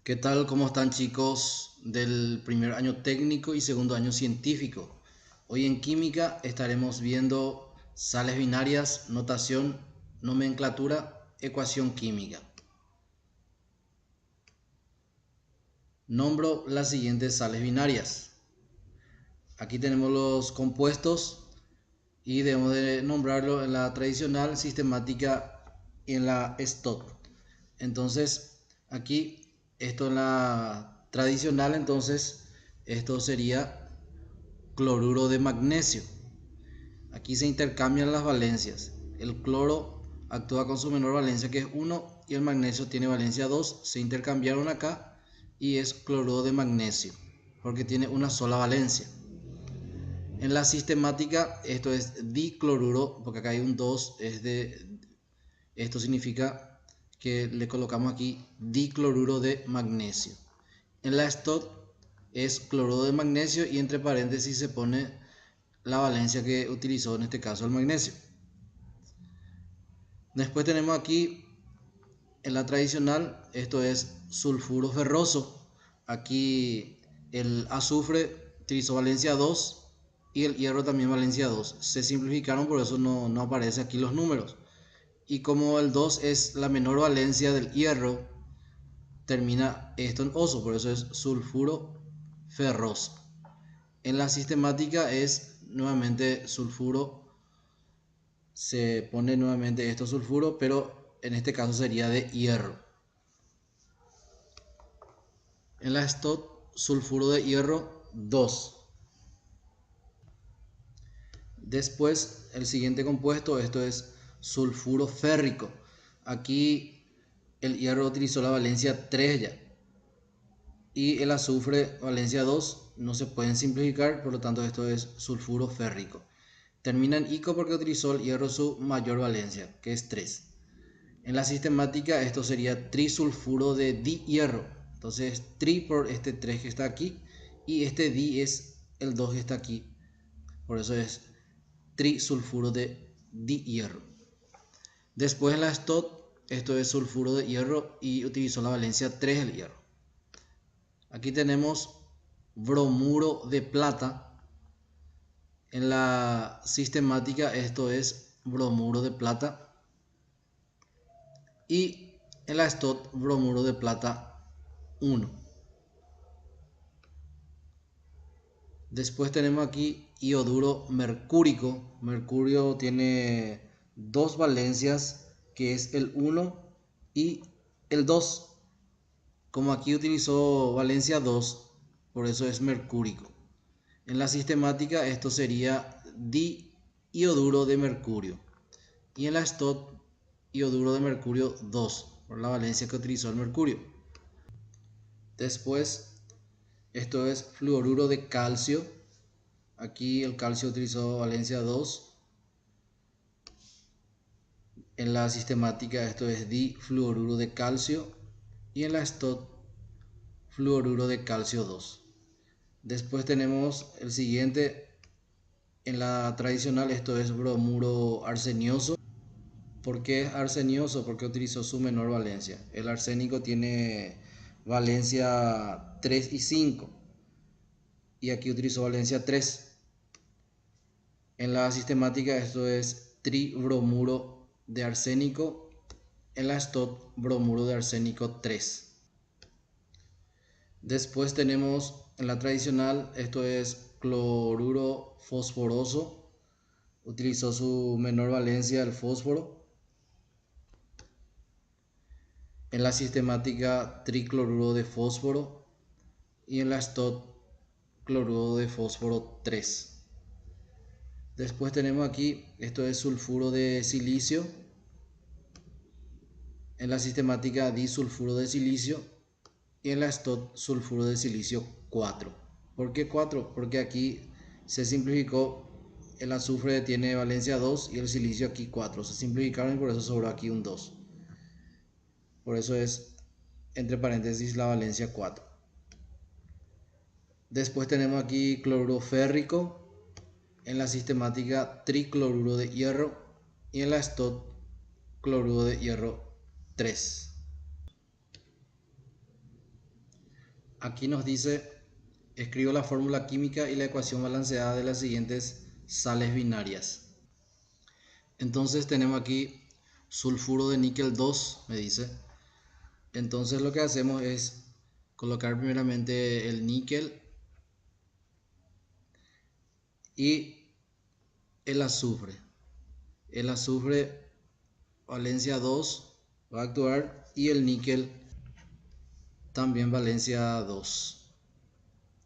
¿Qué tal? ¿Cómo están, chicos del primer año técnico y segundo año científico? Hoy en química estaremos viendo sales binarias, notación, nomenclatura, ecuación química. Nombro las siguientes sales binarias. Aquí tenemos los compuestos y debemos de nombrarlo en la tradicional, sistemática y en la STOT. Entonces, aquí, esto en la tradicional, entonces, esto sería cloruro de magnesio. Aquí se intercambian las valencias. El cloro actúa con su menor valencia, que es 1, y el magnesio tiene valencia 2. Se intercambiaron acá y es cloruro de magnesio, porque tiene una sola valencia. En la sistemática esto es dicloruro, porque acá hay un 2, esto significa que le colocamos aquí dicloruro de magnesio. En la STOT es cloruro de magnesio y entre paréntesis se pone la valencia que utilizó en este caso el magnesio. Después tenemos aquí en la tradicional, esto es sulfuro ferroso. Aquí el azufre utilizó valencia 2 y el hierro también valencia 2. Se simplificaron, por eso no aparecen aquí los números. Y como el 2 es la menor valencia del hierro, termina esto en oso, por eso es sulfuro ferroso. En la sistemática es nuevamente sulfuro, se pone nuevamente esto sulfuro, pero en este caso sería de hierro. En la STOT, sulfuro de hierro 2. Después, el siguiente compuesto, esto es sulfuro férrico. Aquí el hierro utilizó la valencia 3 ya. Y el azufre valencia 2 no se pueden simplificar, por lo tanto esto es sulfuro férrico. Termina en ico porque utilizó el hierro su mayor valencia, que es 3. En la sistemática esto sería trisulfuro de dihierro. Entonces tri por este 3 que está aquí y este di es el 2 que está aquí. Por eso es trisulfuro de dihierro. Después en la STOT esto es sulfuro de hierro y utilizó la valencia 3 del hierro. Aquí tenemos bromuro de plata. En la sistemática esto es bromuro de plata. Y en la STOT bromuro de plata 1. Después tenemos aquí ioduro mercúrico. Mercurio tiene dos valencias, que es el 1 y el 2. Como aquí utilizó valencia 2, por eso es mercúrico. En la sistemática esto sería diioduro de mercurio. Y en la STOT, ioduro de mercurio 2, por la valencia que utilizó el mercurio. Después, esto es fluoruro de calcio. Aquí el calcio utilizó valencia 2. En la sistemática esto es difluoruro de calcio. Y en la STOT, fluoruro de calcio 2. Después tenemos el siguiente. En la tradicional esto es bromuro arsenioso. ¿Por qué es arsenioso? Porque utilizó su menor valencia. El arsénico tiene valencia 3 y 5. Y aquí utilizó valencia 3. En la sistemática esto es tribromuro de arsénico. En la STOT, bromuro de arsénico 3. Después tenemos en la tradicional, esto es cloruro fosforoso. Utilizó su menor valencia el fósforo. En la sistemática, tricloruro de fósforo. Y en la STOT, cloruro de fósforo 3. Después tenemos aquí, esto es sulfuro de silicio. En la sistemática, disulfuro de silicio. Y en la STOT, sulfuro de silicio 4. ¿Por qué 4? Porque aquí se simplificó, el azufre tiene valencia 2 y el silicio aquí 4. Se simplificaron y por eso sobró aquí un 2. Por eso es entre paréntesis la valencia 4. Después tenemos aquí cloruro férrico. En la sistemática, tricloruro de hierro. Y en la STOT, cloruro de hierro 3. Aquí nos dice, escribo la fórmula química y la ecuación balanceada de las siguientes sales binarias. Entonces tenemos aquí sulfuro de níquel 2, me dice. Entonces lo que hacemos es colocar primeramente el níquel y el azufre. El azufre valencia 2 va a actuar y el níquel también valencia 2,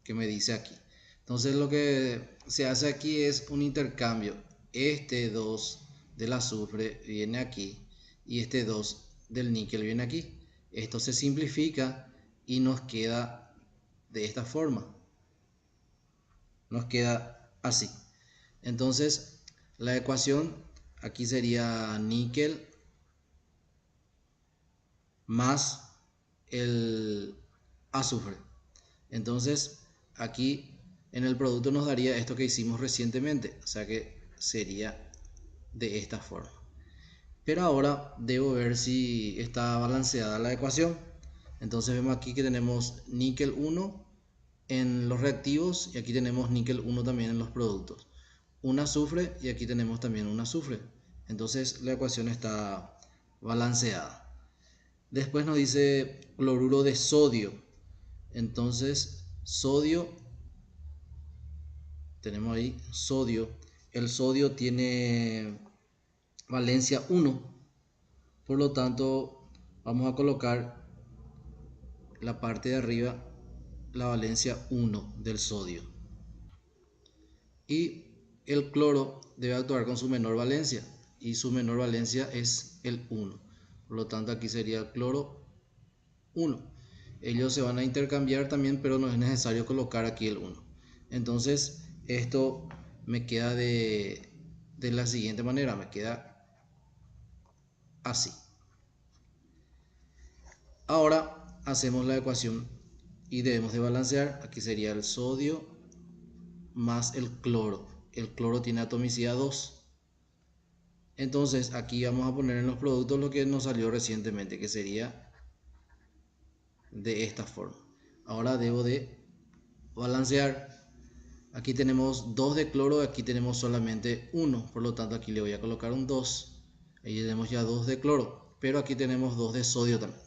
que me dice aquí. Entonces lo que se hace aquí es un intercambio. Este 2 del azufre viene aquí y este 2 del níquel viene aquí. Esto se simplifica y nos queda de esta forma. Nos queda así. Entonces la ecuación aquí sería níquel más el azufre. Entonces aquí en el producto nos daría esto que hicimos recientemente, o sea que sería de esta forma. Pero ahora debo ver si está balanceada la ecuación. Entonces vemos aquí que tenemos níquel 1 en los reactivos y aquí tenemos níquel 1 también en los productos. Un azufre y aquí tenemos también un azufre. Entonces la ecuación está balanceada. Después nos dice cloruro de sodio. Entonces sodio, tenemos ahí sodio. El sodio tiene valencia 1. Por lo tanto vamos a colocar la parte de arriba la valencia 1 del sodio. Y el cloro debe actuar con su menor valencia y su menor valencia es el 1. Por lo tanto aquí sería el cloro 1. Ellos se van a intercambiar también, pero no es necesario colocar aquí el 1. Entonces esto me queda de la siguiente manera, me queda así. Ahora hacemos la ecuación y debemos de balancear. Aquí sería el sodio más el cloro. El cloro tiene atomicidad 2. Entonces aquí vamos a poner en los productos lo que nos salió recientemente, que sería de esta forma. Ahora debo de balancear. Aquí tenemos 2 de cloro, aquí tenemos solamente 1, por lo tanto aquí le voy a colocar un 2. Ahí tenemos ya 2 de cloro, pero aquí tenemos 2 de sodio también.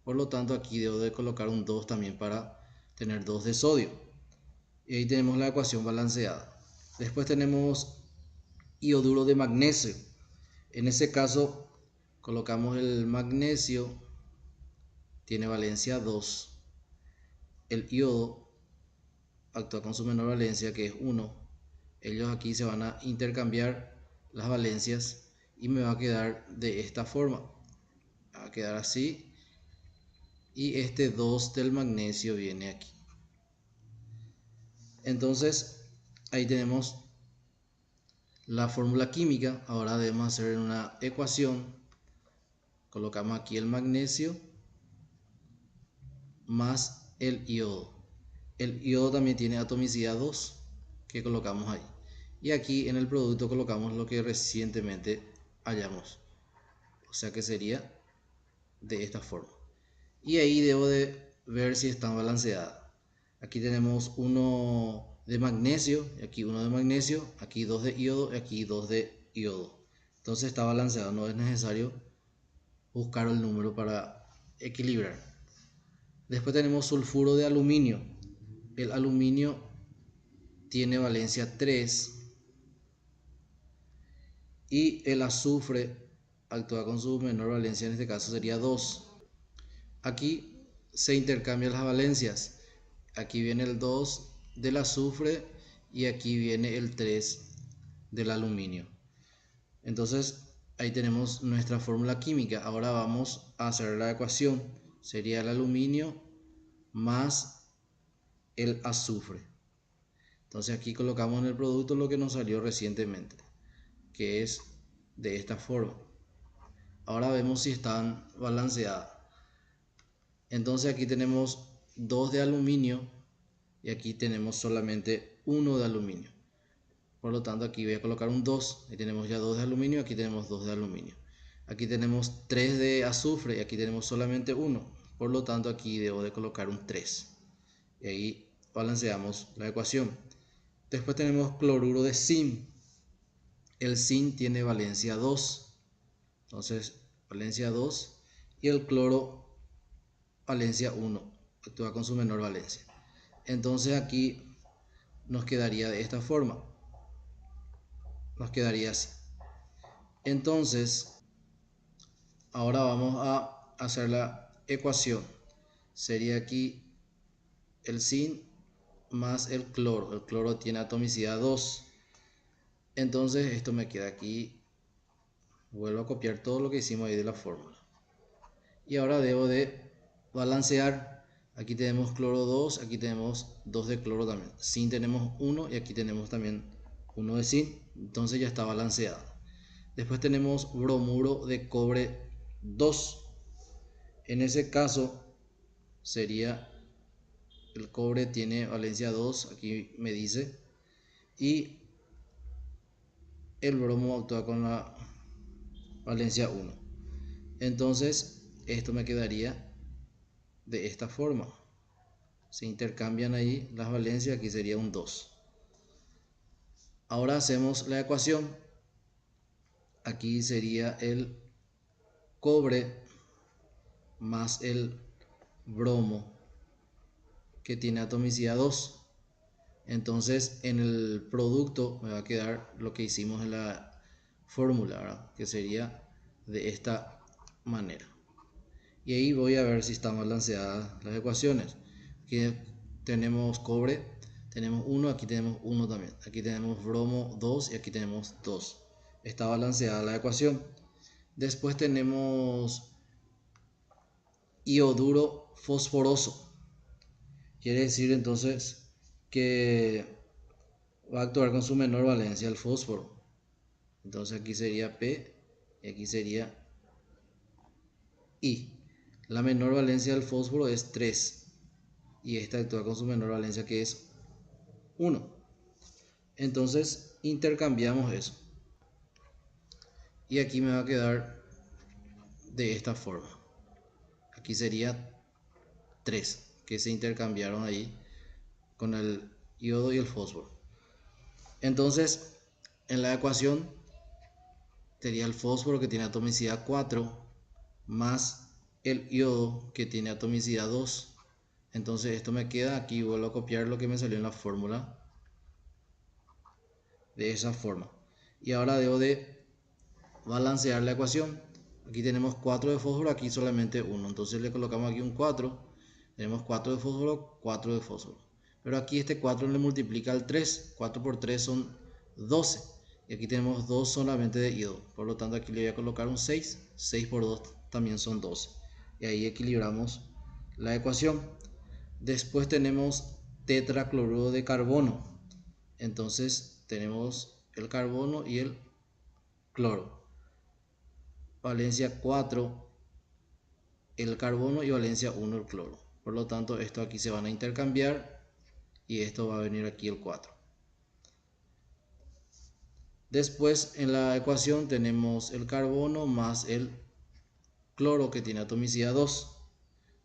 Por lo tanto aquí debo de colocar un 2 también para tener 2 de sodio. Y ahí tenemos la ecuación balanceada. Después tenemos ioduro de magnesio. En ese caso colocamos el magnesio, tiene valencia 2. El iodo actúa con su menor valencia, que es 1. Ellos aquí se van a intercambiar las valencias y me va a quedar de esta forma. Va a quedar así y este 2 del magnesio viene aquí. Entonces ahí tenemos la fórmula química. Ahora debemos hacer una ecuación. Colocamos aquí el magnesio más el iodo. El iodo también tiene atomicidad 2 que colocamos ahí. Y aquí en el producto colocamos lo que recientemente hallamos. O sea que sería de esta forma. Y ahí debo de ver si están balanceadas. Aquí tenemos uno de magnesio, y aquí uno de magnesio, aquí 2 de iodo y aquí 2 de iodo. Entonces está balanceado, no es necesario buscar el número para equilibrar. Después tenemos sulfuro de aluminio. El aluminio tiene valencia 3 y el azufre actúa con su menor valencia, en este caso sería 2. Aquí se intercambian las valencias. Aquí viene el 2 del azufre y aquí viene el 3 del aluminio. Entonces ahí tenemos nuestra fórmula química. Ahora vamos a hacer la ecuación. Sería el aluminio más el azufre. Entonces aquí colocamos en el producto lo que nos salió recientemente, que es de esta forma. Ahora vemos si están balanceadas. Entonces aquí tenemos 2 de aluminio y aquí tenemos solamente 1 de aluminio. Por lo tanto aquí voy a colocar un 2. Ahí tenemos ya 2 de aluminio, aquí tenemos 2 de aluminio. Aquí tenemos 3 de azufre y aquí tenemos solamente 1. Por lo tanto aquí debo de colocar un 3. y ahí balanceamos la ecuación. Después tenemos cloruro de zinc. El zinc tiene valencia 2, entonces valencia 2, y el cloro valencia 1, actúa con su menor valencia. Entonces aquí nos quedaría de esta forma, nos quedaría así. Entonces ahora vamos a hacer la ecuación. Sería aquí el zinc más el cloro. El cloro tiene atomicidad 2. Entonces esto me queda aquí. Vuelvo a copiar todo lo que hicimos ahí de la fórmula. Y ahora debo de balancear. Aquí tenemos cloro 2, aquí tenemos 2 de cloro también. Zinc tenemos 1 y aquí tenemos también 1 de zinc. Entonces ya está balanceado. Después tenemos bromuro de cobre 2. En ese caso sería el cobre tiene valencia 2, aquí me dice, y el bromo actúa con la valencia 1. Entonces esto me quedaría de esta forma. Se intercambian ahí las valencias, aquí sería un 2. Ahora hacemos la ecuación. Aquí sería el cobre más el bromo que tiene atomicidad 2. Entonces en el producto me va a quedar lo que hicimos en la fórmula, ¿verdad? Que sería de esta manera. Y ahí voy a ver si están balanceadas las ecuaciones. Aquí tenemos cobre, tenemos 1, aquí tenemos 1 también. Aquí tenemos bromo 2 y aquí tenemos 2. Está balanceada la ecuación. Después tenemos ioduro fosforoso. Quiere decir entonces que va a actuar con su menor valencia el fósforo. Entonces aquí sería P y aquí sería I. La menor valencia del fósforo es 3 y esta actúa con su menor valencia que es 1. Entonces intercambiamos eso. Y aquí me va a quedar de esta forma. Aquí sería 3 que se intercambiaron ahí con el iodo y el fósforo. Entonces en la ecuación sería el fósforo que tiene atomicidad 4 más el iodo que tiene atomicidad 2. Entonces esto me queda aquí, vuelvo a copiar lo que me salió en la fórmula de esa forma. Y ahora debo de balancear la ecuación. Aquí tenemos 4 de fósforo, aquí solamente 1. Entonces le colocamos aquí un 4. Tenemos 4 de fósforo, 4 de fósforo. Pero aquí este 4 le multiplica al 3. 4 por 3 son 12. Y aquí tenemos 2 solamente de iodo. Por lo tanto aquí le voy a colocar un 6. 6 por 2 también son 12. Y ahí equilibramos la ecuación. Después tenemos tetracloruro de carbono. Entonces tenemos el carbono y el cloro. Valencia 4 el carbono y valencia 1 el cloro. Por lo tanto, esto aquí se van a intercambiar y esto va a venir aquí el 4. Después en la ecuación tenemos el carbono más el cloro que tiene atomicidad 2.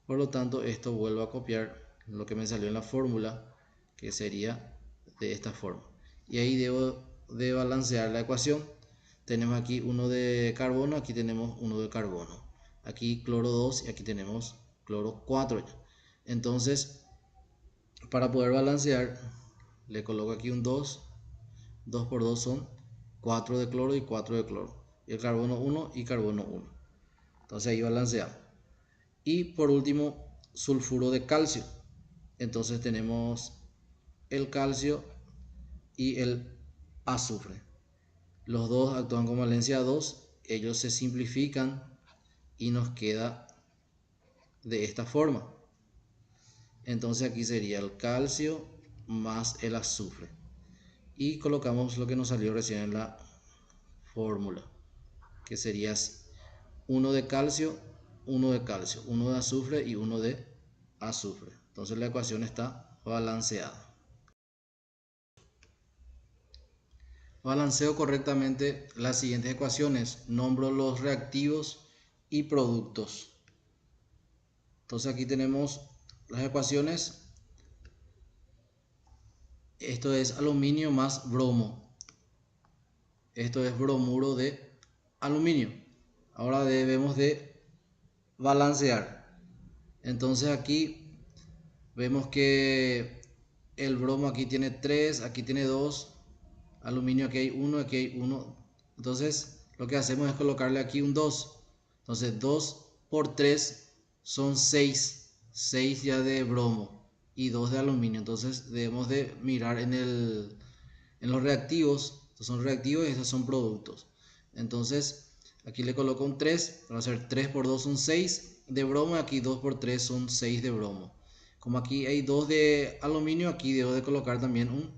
Por lo tanto, esto vuelvo a copiar lo que me salió en la fórmula, que sería de esta forma. Y ahí debo de balancear la ecuación. Tenemos aquí uno de carbono, aquí tenemos uno de carbono. Aquí cloro 2 y aquí tenemos cloro 4. Entonces, para poder balancear, le coloco aquí un 2. 2 por 2 son 4 de cloro y 4 de cloro. Y el carbono 1 y carbono 1. Entonces ahí balanceamos. Y por último, sulfuro de calcio. Entonces tenemos el calcio y el azufre. Los dos actúan con valencia 2. Ellos se simplifican y nos queda de esta forma. Entonces aquí sería el calcio más el azufre. Y colocamos lo que nos salió recién en la fórmula, que sería así: 1 de calcio, 1 de calcio, 1 de azufre y 1 de azufre. Entonces la ecuación está balanceada. Balanceo correctamente las siguientes ecuaciones. Nombro los reactivos y productos. Entonces aquí tenemos las ecuaciones. Esto es aluminio más bromo. Esto es bromuro de aluminio. Ahora debemos de balancear. Entonces aquí vemos que el bromo aquí tiene 3, aquí tiene 2, aluminio aquí hay 1, aquí hay 1. Entonces lo que hacemos es colocarle aquí un 2. Entonces 2 por 3 son 6, 6 ya de bromo y 2 de aluminio. Entonces debemos de mirar en los reactivos. Estos son reactivos y estos son productos. Entonces aquí le coloco un 3, va a ser 3 por 2 son 6 de bromo y aquí 2 por 3 son 6 de bromo. Como aquí hay 2 de aluminio, aquí debo de colocar también un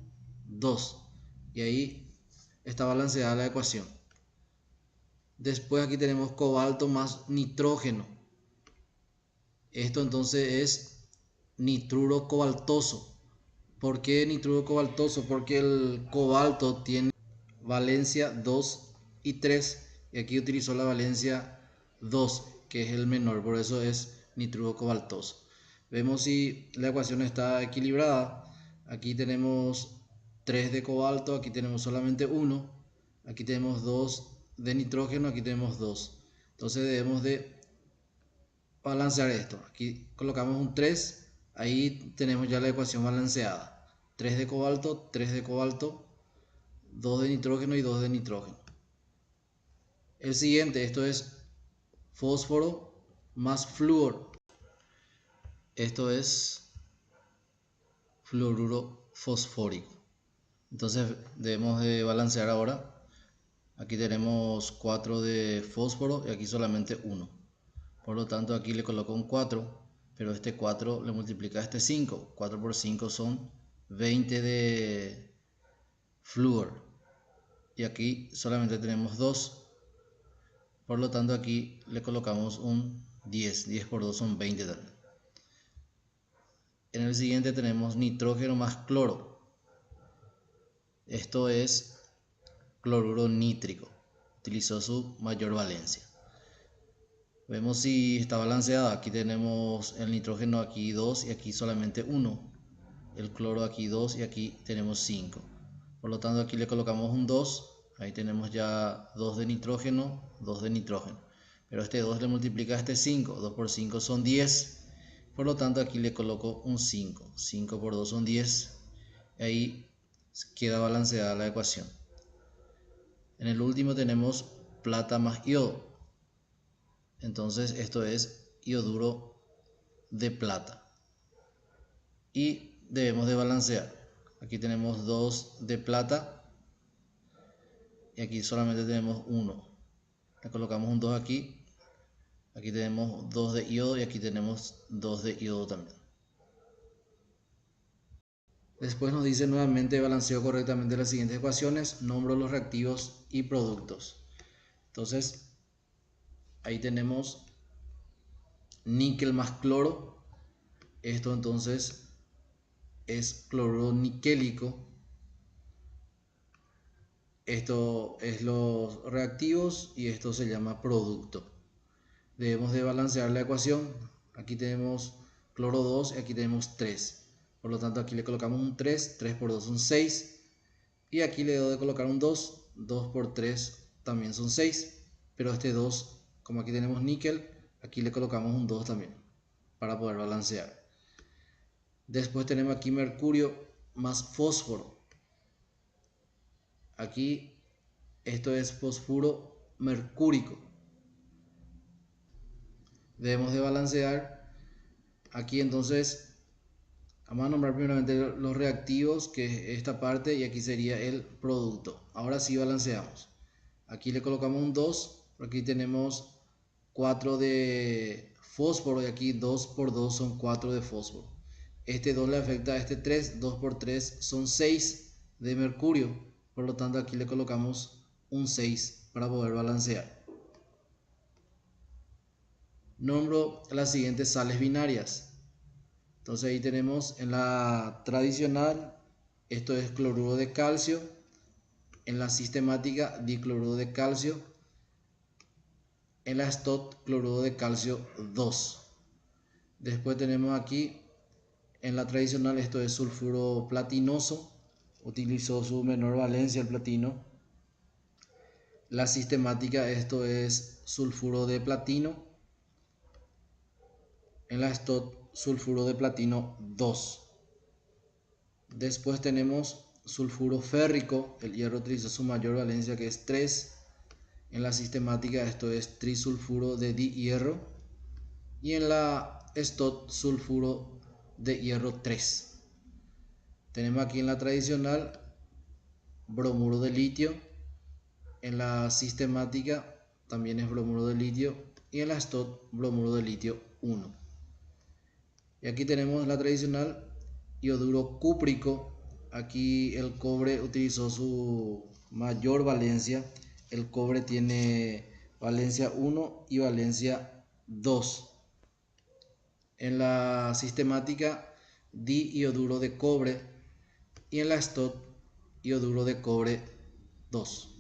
2 y ahí está balanceada la ecuación. Después aquí tenemos cobalto más nitrógeno. Esto entonces es nitruro cobaltoso. ¿Por qué nitruro cobaltoso? Porque el cobalto tiene valencia 2 y 3 y aquí utilizó la valencia 2, que es el menor, por eso es nitruro cobaltoso. Vemos si la ecuación está equilibrada. Aquí tenemos 3 de cobalto, aquí tenemos solamente 1, aquí tenemos 2 de nitrógeno, aquí tenemos 2. Entonces debemos de balancear esto. Aquí colocamos un 3, ahí tenemos ya la ecuación balanceada. 3 de cobalto, 3 de cobalto, 2 de nitrógeno y 2 de nitrógeno. El siguiente, esto es fósforo más flúor. Esto es fluoruro fosfórico. Entonces debemos de balancear ahora. Aquí tenemos 4 de fósforo y aquí solamente 1. Por lo tanto aquí le coloco un 4, pero este 4 le multiplica a este 5. 4 por 5 son 20 de flúor. Y aquí solamente tenemos 2. Por lo tanto aquí le colocamos un 10. 10 por 2 son 20 también. En el siguiente tenemos nitrógeno más cloro. Esto es cloruro nítrico. Utilizó su mayor valencia. Vemos si está balanceada. Aquí tenemos el nitrógeno aquí 2 y aquí solamente 1. El cloro aquí 2 y aquí tenemos 5. Por lo tanto aquí le colocamos un 2. Ahí tenemos ya 2 de nitrógeno, 2 de nitrógeno. Pero este 2 le multiplica a este 5. 2 por 5 son 10. Por lo tanto aquí le coloco un 5. 5 por 2 son 10. Y ahí queda balanceada la ecuación. En el último tenemos plata más iodo. Entonces esto es ioduro de plata. Y debemos de balancear. Aquí tenemos 2 de plata y aquí solamente tenemos 1. Le colocamos un 2 aquí. Aquí tenemos 2 de iodo y aquí tenemos 2 de iodo también. Después nos dice nuevamente balanceo correctamente las siguientes ecuaciones, nombro los reactivos y productos. Entonces ahí tenemos níquel más cloro. Esto entonces es cloruro niquélico. Esto es los reactivos y esto se llama producto. Debemos de balancear la ecuación. Aquí tenemos cloro 2 y aquí tenemos 3. Por lo tanto aquí le colocamos un 3. 3 por 2 son 6. Y aquí le debo de colocar un 2. 2 por 3 también son 6. Pero este 2, como aquí tenemos níquel, aquí le colocamos un 2 también para poder balancear. Después tenemos aquí mercurio más fósforo. Aquí esto es fosfuro mercúrico. Debemos de balancear. Aquí entonces vamos a nombrar primeramente los reactivos, que es esta parte, y aquí sería el producto. Ahora sí balanceamos. Aquí le colocamos un 2, aquí tenemos 4 de fósforo y aquí 2 por 2 son 4 de fósforo. Este 2 le afecta a este 3, 2 por 3 son 6 de mercurio. Por lo tanto aquí le colocamos un 6 para poder balancear. Nombro las siguientes sales binarias. Entonces ahí tenemos en la tradicional, esto es cloruro de calcio. En la sistemática, dicloruro de calcio. En la STOT, cloruro de calcio 2. Después tenemos aquí, en la tradicional, esto es sulfuro platinoso. utilizó su menor valencia el platino. La sistemática, esto es sulfuro de platino. En la STOT, sulfuro de platino 2. Después tenemos sulfuro férrico, el hierro utiliza su mayor valencia que es 3. En la sistemática esto es trisulfuro de dihierro. Y en la STOT, sulfuro de hierro 3. Tenemos aquí en la tradicional bromuro de litio. En la sistemática también es bromuro de litio. Y en la STOT, bromuro de litio 1. Y aquí tenemos la tradicional ioduro cúprico. Aquí el cobre utilizó su mayor valencia. El cobre tiene valencia 1 y valencia 2. En la sistemática diioduro de cobre y en la STOT ioduro de cobre 2.